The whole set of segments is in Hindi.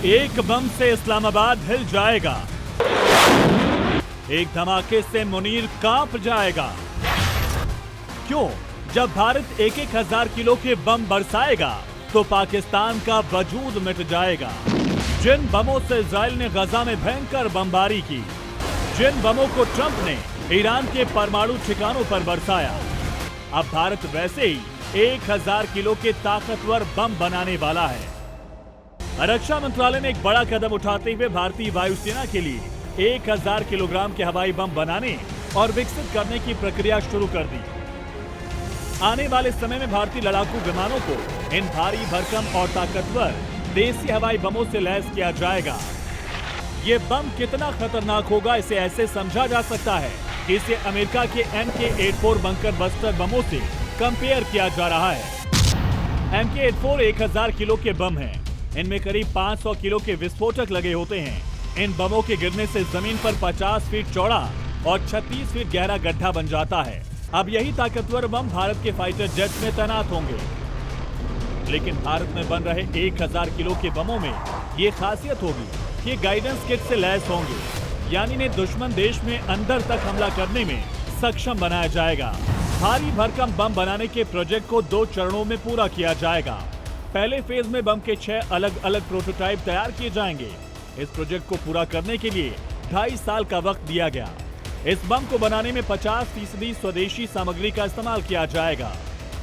एक बम से इस्लामाबाद हिल जाएगा, एक धमाके से मुनीर कांप जाएगा। क्यों? जब भारत एक एक हजार किलो के बम बरसाएगा तो पाकिस्तान का वजूद मिट जाएगा। जिन बमों से इजराइल ने गजा में भयंकर बमबारी की, जिन बमों को ट्रंप ने ईरान के परमाणु ठिकानों पर बरसाया, अब भारत वैसे ही 1000 किलो के ताकतवर बम बनाने वाला है। रक्षा मंत्रालय ने एक बड़ा कदम उठाते हुए भारतीय वायुसेना के लिए 1000 किलोग्राम के हवाई बम बनाने और विकसित करने की प्रक्रिया शुरू कर दी। आने वाले समय में भारतीय लड़ाकू विमानों को इन भारी भरकम और ताकतवर देसी हवाई बमों से लैस किया जाएगा। ये बम कितना खतरनाक होगा इसे ऐसे समझा जा सकता है कि इसे अमेरिका के MK-84 बंकर बस्टर बमों से कंपेयर किया जा रहा है। MK-84 1000 किलो के बम हैं। इनमें करीब 500 किलो के विस्फोटक लगे होते हैं। इन बमों के गिरने से जमीन पर 50 फीट चौड़ा और 36 फीट गहरा गड्ढा बन जाता है। अब यही ताकतवर बम भारत के फाइटर जेट में तैनात होंगे। लेकिन भारत में बन रहे 1000 किलो के बमों में ये खासियत होगी कि ये गाइडेंस किट से लैस होंगे, यानी इन्हें दुश्मन देश में अंदर तक हमला करने में सक्षम बनाया जाएगा। भारी भरकम बम बनाने के प्रोजेक्ट को 2 चरणों में पूरा किया जाएगा। पहले फेज में बम के 6 अलग अलग प्रोटोटाइप तैयार किए जाएंगे। इस प्रोजेक्ट को पूरा करने के लिए 2.5 साल का वक्त दिया गया। इस बम को बनाने में 50% स्वदेशी सामग्री का इस्तेमाल किया जाएगा।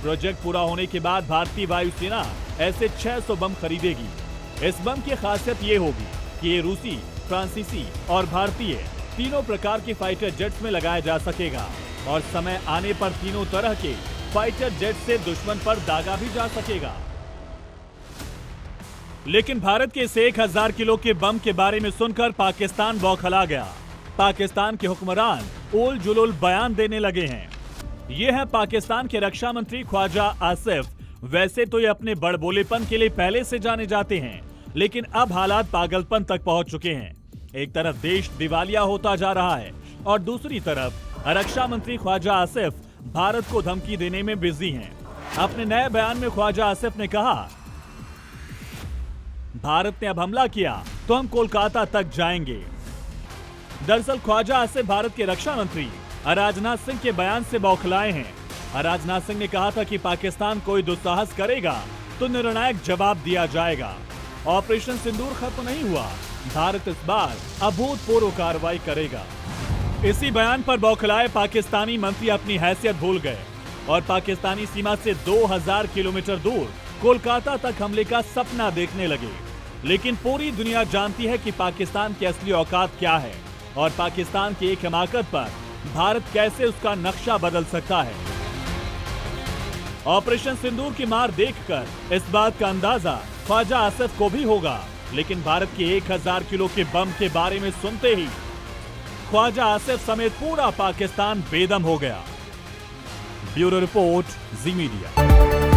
प्रोजेक्ट पूरा होने के बाद भारतीय वायुसेना ऐसे 600 बम खरीदेगी। इस बम की खासियत ये होगी कि ये रूसी, फ्रांसीसी और भारतीय तीनों प्रकार के फाइटर जेट्स में लगाया जा सकेगा और समय आने पर तीनों तरह के फाइटर जेट से दुश्मन पर दागा भी जा सकेगा। लेकिन भारत के इस 1000 किलो के बम के बारे में सुनकर पाकिस्तान बौखला गया। पाकिस्तान के हुक्मरान उल जुलुल बयान देने लगे हैं। ये है पाकिस्तान के रक्षा मंत्री ख्वाजा आसिफ। वैसे तो ये अपने बड़बोलेपन के लिए पहले से जाने जाते हैं, लेकिन अब हालात पागलपन तक पहुंच चुके हैं। एक तरफ देश दिवालिया होता जा रहा है और दूसरी तरफ रक्षा मंत्री ख्वाजा आसिफ भारत को धमकी देने में बिजी हैं। अपने नए बयान में ख्वाजा आसिफ ने कहा, भारत ने अब हमला किया तो हम कोलकाता तक जाएंगे। दरअसल ख्वाजा आसिफ भारत के रक्षा मंत्री राजनाथ सिंह के बयान से बौखलाए हैं। राजनाथ सिंह ने कहा था कि पाकिस्तान कोई दुस्साहस करेगा तो निर्णायक जवाब दिया जाएगा। ऑपरेशन सिंदूर खत्म नहीं हुआ, भारत इस बार अभूतपूर्व कार्रवाई करेगा। इसी बयान पर बौखलाए पाकिस्तानी मंत्री अपनी हैसियत भूल गए और पाकिस्तानी सीमा से 2000 किलोमीटर दूर कोलकाता तक हमले का सपना देखने लगे। लेकिन पूरी दुनिया जानती है कि पाकिस्तान की असली औकात क्या है और पाकिस्तान की एक हिमाकत पर भारत कैसे उसका नक्शा बदल सकता है। ऑपरेशन सिंदूर की मार देखकर इस बात का अंदाजा ख्वाजा आसिफ को भी होगा, लेकिन भारत के 1000 किलो के बम के बारे में सुनते ही ख्वाजा आसिफ समेत पूरा पाकिस्तान बेदम हो गया। ब्यूरो रिपोर्ट, जी मीडिया।